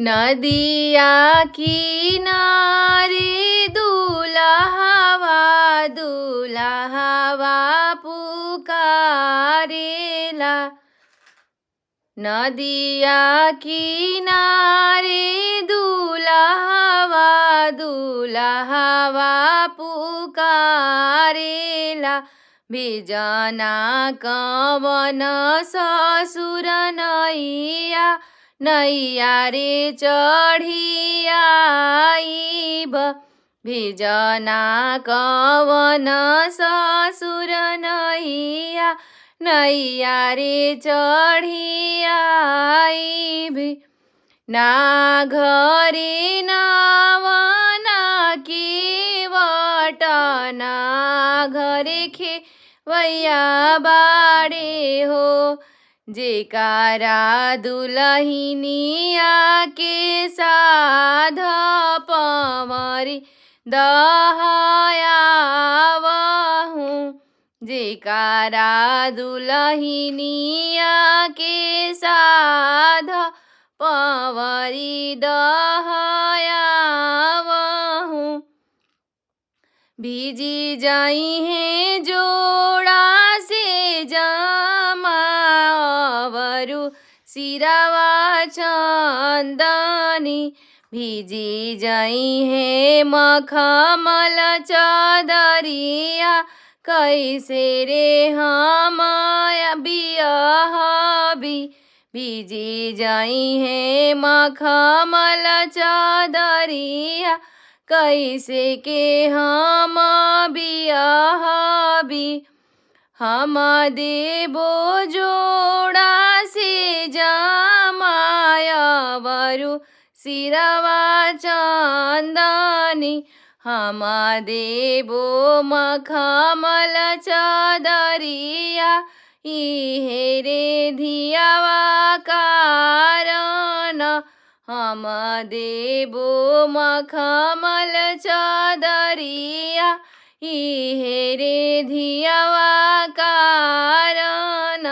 नदिया किनारे दुल्हवा दुल्हवा पुकारेला। नदिया किनारे दुल्हवा दुल्हवा पुकारेला। भेजना कवन ससुर नैया नैया रे चढ़ी आइब। भेजना कवन ससुर नैया नैया रे चढ़ी आइब। ना घरे नावना केवट ना घरे खेवैया बाड़े हो। जेकारा दुलहिनिया के साध पमरी दहायावहु। जेकारा दुलहिनिया के साध पवरी दहायावहु। भीजी जाई है जोड़ा से जमावरु सिरवा चंदनी। भीजी जाई है मखमल चदरिया कैसे रे हम बियहबी। भीजी जाई है मखमल चदरिया कैसे के हम बियहबी। हम देबो जोड़ा से जमायवरु सिरवा चंदनी। हम देबो मखमल चदरिया इहे रे धियावा कारण। हम देबो मखमल चदरिया इहे रे धियावा कारण।